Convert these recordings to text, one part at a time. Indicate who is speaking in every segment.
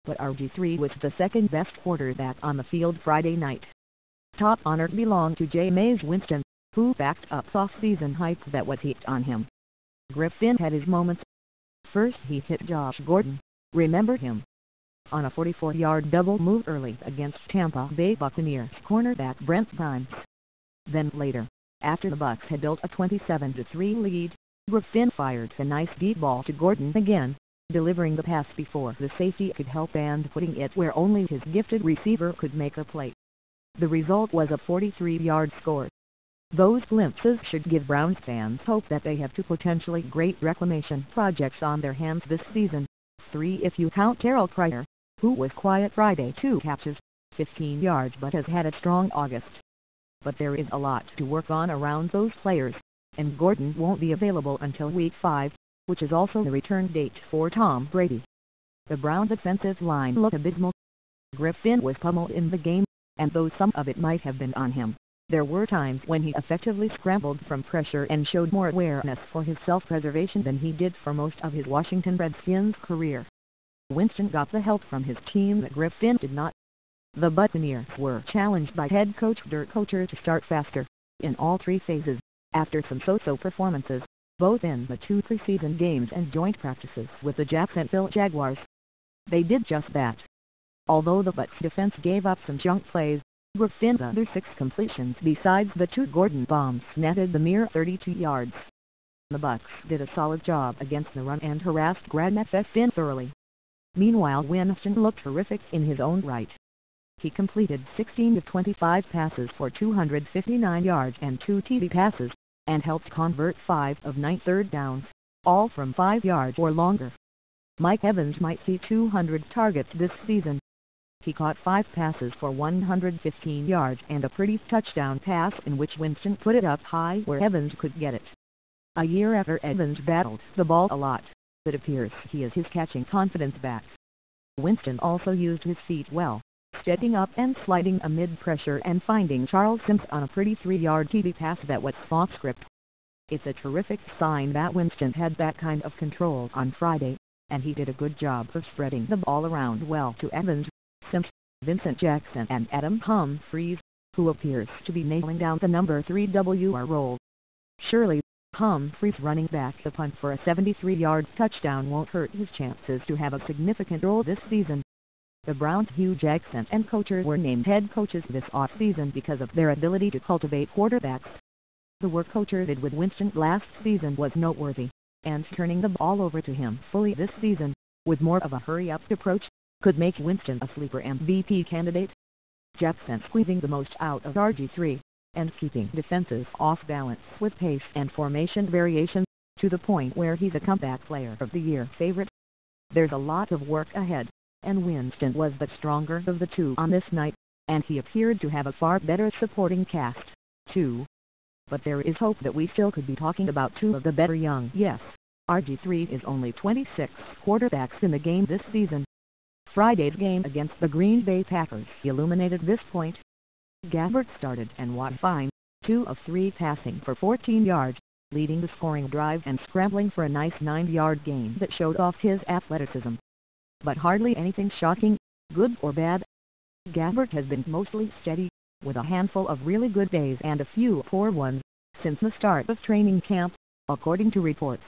Speaker 1: but RG3 was the second best quarterback on the field Friday night. Top honor belonged to Jameis Winston, who backed up off-season hype that was heaped on him. Griffin had his moments. First he hit Josh Gordon, remember him? On a 44-yard double move early against Tampa Bay Buccaneers cornerback Brent Grimes. Then later, after the Bucs had built a 27-3 lead, Griffin fired a nice deep ball to Gordon again, delivering the pass before the safety could help and putting it where only his gifted receiver could make a play. The result was a 43-yard score. Those glimpses should give Browns fans hope that they have two potentially great reclamation projects on their hands this season. 3 if you count Terrell Pryor, who was quiet Friday, 2 catches, 15 yards but has had a strong August. But there is a lot to work on around those players, and Gordon won't be available until Week 5, which is also the return date for Tom Brady. The Browns' offensive line looked abysmal. Griffin was pummeled in the game, and though some of it might have been on him, there were times when he effectively scrambled from pressure and showed more awareness for his self-preservation than he did for most of his Washington Redskins career. Winston got the help from his team that Griffin did not. The Buccaneers were challenged by head coach Dirk Koetter to start faster, in all 3 phases, after some so-so performances, both in the 2 preseason games and joint practices with the Jacksonville Jaguars. They did just that. Although the Bucs defense gave up some junk plays, Griffin's other 6 completions besides the 2 Gordon bombs netted the mere 32 yards. The Bucs did a solid job against the run and harassed Griffin thoroughly. Meanwhile, Winston looked terrific in his own right. He completed 16 of 25 passes for 259 yards and 2 TD passes, and helped convert 5 of 9 third downs, all from 5 yards or longer. Mike Evans might see 200 targets this season. He caught 5 passes for 115 yards and a pretty touchdown pass in which Winston put it up high where Evans could get it. A year after Evans battled the ball a lot, it appears he is his catching confidence back. Winston also used his feet well, stepping up and sliding amid pressure and finding Charles Sims on a pretty 3-yard TD pass that was off script. It's a terrific sign that Winston had that kind of control on Friday, and he did a good job of spreading the ball around well to Evans, Sims, Vincent Jackson and Adam Humphries, who appears to be nailing down the number 3 WR role. Surely, Humphries running back the punt for a 73-yard touchdown won't hurt his chances to have a significant role this season. The Browns' Hugh Jackson and Koetter were named head coaches this off-season because of their ability to cultivate quarterbacks. The work Koetter did with Winston last season was noteworthy, and turning the ball over to him fully this season, with more of a hurry-up approach, could make Winston a sleeper MVP candidate. Jackson squeezing the most out of RG3, and keeping defenses off balance with pace and formation variation, to the point where he's a comeback player of the year favorite. There's a lot of work ahead, and Winston was the stronger of the 2 on this night, and he appeared to have a far better supporting cast, too. But there is hope that we still could be talking about 2 of the better young. Yes, RG3 is only 26 quarterbacks in the game this season. Friday's game against the Green Bay Packers illuminated this point. Gabbert started and was fine, 2 of 3 passing for 14 yards, leading the scoring drive and scrambling for a nice 9-yard gain that showed off his athleticism. But hardly anything shocking, good or bad. Gabbert has been mostly steady, with a handful of really good days and a few poor ones, since the start of training camp, according to reports.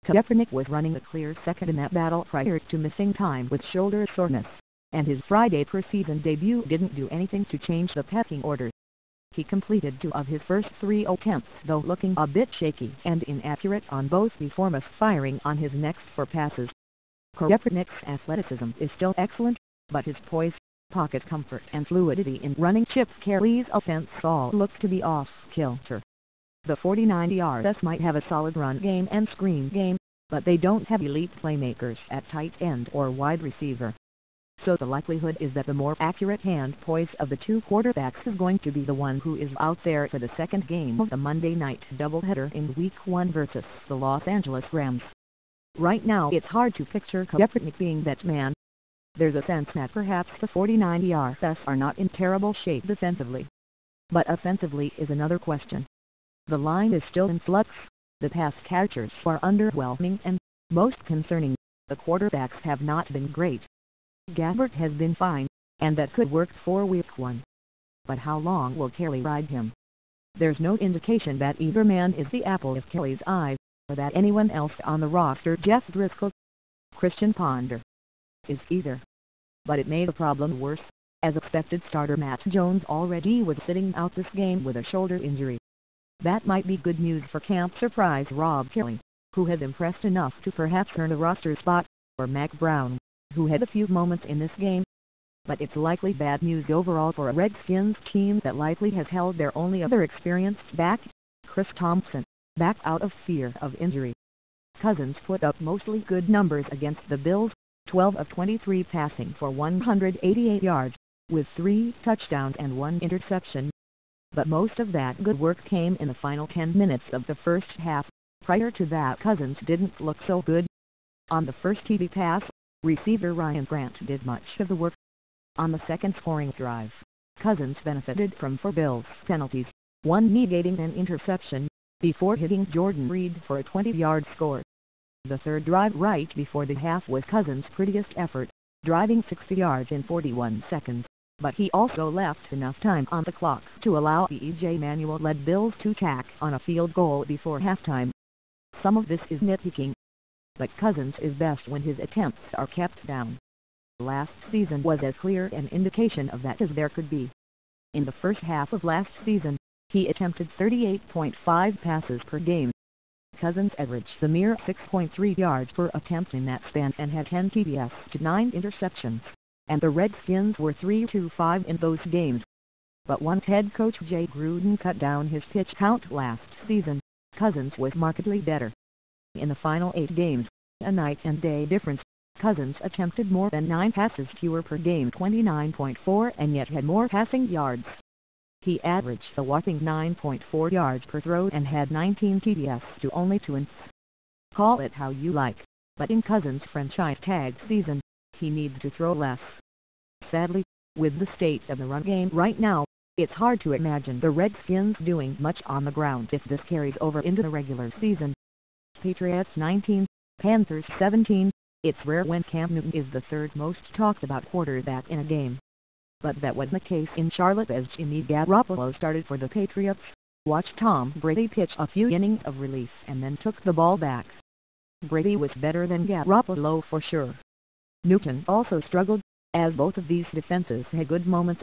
Speaker 1: Kaepernick was running a clear second in that battle prior to missing time with shoulder soreness, and his Friday preseason debut didn't do anything to change the pecking order. He completed 2 of his first 3 attempts, though looking a bit shaky and inaccurate on both before misfiring on his next 4 passes. Kaepernick's athleticism is still excellent, but his poise, pocket comfort and fluidity in running Chip Kelly's offense all look to be off-kilter. The 49ers might have a solid run game and screen game, but they don't have elite playmakers at tight end or wide receiver. So the likelihood is that the more accurate hand poise of the 2 quarterbacks is going to be the one who is out there for the second game of the Monday night doubleheader in Week 1 versus the Los Angeles Rams. Right now it's hard to picture Kaepernick being that man. There's a sense that perhaps the 49ers are not in terrible shape defensively. But offensively is another question. The line is still in flux, the pass catchers are underwhelming and, most concerning, the quarterbacks have not been great. Gabbert has been fine, and that could work for week 1. But how long will Kelly ride him? There's no indication that either man is the apple of Kelly's eye, or that anyone else on the roster, Jeff Driscoll, Christian Ponder, is either. But it made the problem worse. As expected, starter Matt Jones already was sitting out this game with a shoulder injury. That might be good news for camp surprise Rob Kelly, who had impressed enough to perhaps earn a roster spot, or Mac Brown, who had a few moments in this game. But it's likely bad news overall for a Redskins team that likely has held their only other experienced back, Chris Thompson, back out of fear of injury. Cousins put up mostly good numbers against the Bills, 12 of 23 passing for 188 yards, with 3 touchdowns and 1 interception. But most of that good work came in the final 10 minutes of the first half. Prior to that, Cousins didn't look so good. On the first TD pass, receiver Ryan Grant did much of the work. On the second scoring drive, Cousins benefited from 4 Bills penalties, 1 negating an interception, before hitting Jordan Reed for a 20-yard score. The third drive right before the half was Cousins' prettiest effort, driving 60 yards in 41 seconds, but he also left enough time on the clock to allow the E.J. Manuel-led Bills to tack on a field goal before halftime. Some of this is nitpicking, but Cousins is best when his attempts are kept down. Last season was as clear an indication of that as there could be. In the first half of last season, he attempted 38.5 passes per game. Cousins averaged a mere 6.3 yards per attempt in that span and had 10 TDs to 9 interceptions, and the Redskins were 3-5 in those games. But once head coach Jay Gruden cut down his pitch count last season, Cousins was markedly better. In the final 8 games, a night and day difference, Cousins attempted more than 9 passes fewer per game, 29.4, and yet had more passing yards. He averaged a whopping 9.4 yards per throw and had 19 TDs to only 2 ints. Call it how you like, but in Cousins' franchise tag season, he needs to throw less. Sadly, with the state of the run game right now, it's hard to imagine the Redskins doing much on the ground if this carries over into the regular season. Patriots 19, Panthers 17. It's rare when Cam Newton is the third most talked about quarterback in a game. But that was the case in Charlotte as Jimmy Garoppolo started for the Patriots. Watch Tom Brady pitch a few innings of relief and then took the ball back. Brady was better than Garoppolo for sure. Newton also struggled, as both of these defenses had good moments.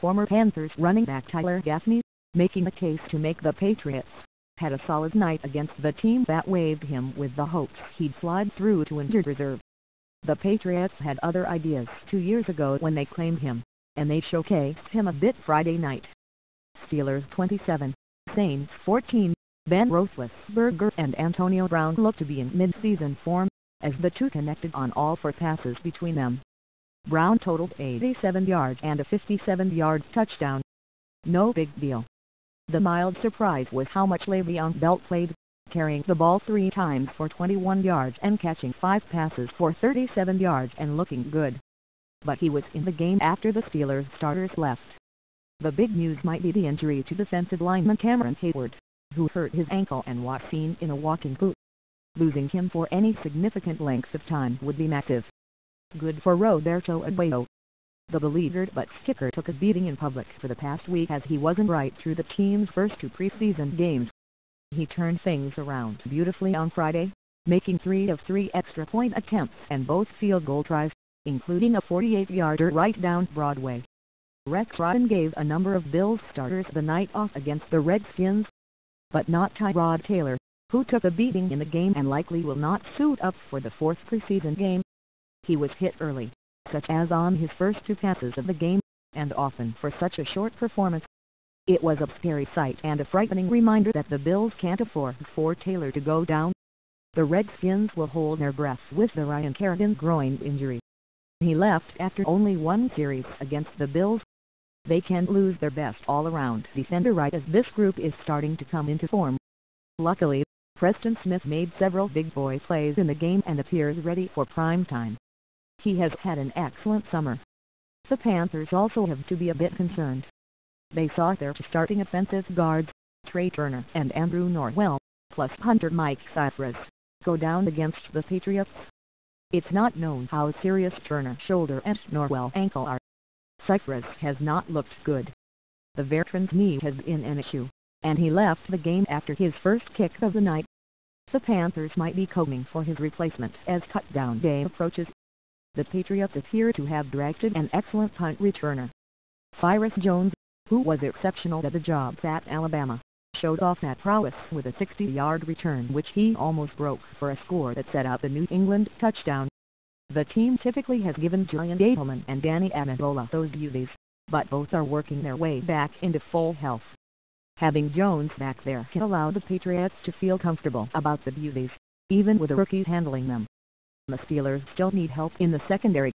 Speaker 1: Former Panthers running back Tyler Gaffney, making a case to make the Patriots, had a solid night against the team that waived him with the hopes he'd slide through to injured reserve. The Patriots had other ideas 2 years ago when they claimed him, and they showcased him a bit Friday night. Steelers 27, Saints 14. Ben Roethlisberger and Antonio Brown looked to be in mid-season form, as the two connected on all 4 passes between them. Brown totaled 87 yards and a 57-yard touchdown. No big deal. The mild surprise was how much Le'Veon Bell played, carrying the ball 3 times for 21 yards and catching 5 passes for 37 yards and looking good. But he was in the game after the Steelers starters left. The big news might be the injury to defensive lineman Cameron Hayward, who hurt his ankle and was seen in a walking boot. Losing him for any significant length of time would be massive. Good for Roberto Aguayo. The beleaguered but kicker took a beating in public for the past week as he wasn't right through the team's first 2 preseason games. He turned things around beautifully on Friday, making 3 of 3 extra point attempts and both field goal tries, including a 48-yarder right down Broadway. Rex Ryan gave a number of Bills starters the night off against the Redskins, but not Tyrod Taylor, who took a beating in the game and likely will not suit up for the 4th preseason game. He was hit early, such as on his first 2 passes of the game, and often for such a short performance. It was a scary sight and a frightening reminder that the Bills can't afford for Taylor to go down. The Redskins will hold their breath with the Ryan Kerrigan groin injury. He left after only 1 series against the Bills. They can lose their best all-around defender right as this group is starting to come into form. Luckily, Preston Smith made several big boy plays in the game and appears ready for prime time. He has had an excellent summer. The Panthers also have to be a bit concerned. They saw their 2 starting offensive guards, Trey Turner and Andrew Norwell, plus punter Mike Cypress, go down against the Patriots. It's not known how serious Turner's shoulder and Norwell's ankle are. Cypress has not looked good. The veteran's knee has been an issue, and he left the game after his first kick of the night. The Panthers might be combing for his replacement as touchdown day approaches. The Patriots appear to have drafted an excellent punt returner. Cyrus Jones, who was exceptional at the job at Alabama, showed off that prowess with a 60-yard return which he almost broke for a score that set up the New England touchdown. The team typically has given Julian Edelman and Danny Amendola those beauties, but both are working their way back into full health. Having Jones back there can allow the Patriots to feel comfortable about the beauties, even with the rookies handling them. The Steelers still need help in the secondary.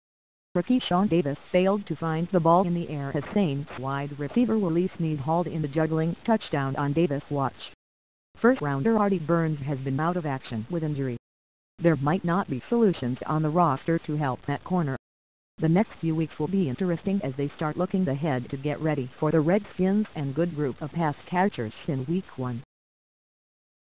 Speaker 1: Rookie Sean Davis failed to find the ball in the air as Saints wide receiver Willie Snead hauled in the juggling touchdown on Davis' watch. First-rounder Artie Burns has been out of action with injury. There might not be solutions on the roster to help that corner. The next few weeks will be interesting as they start looking ahead to get ready for the Redskins and good group of pass catchers in Week 1.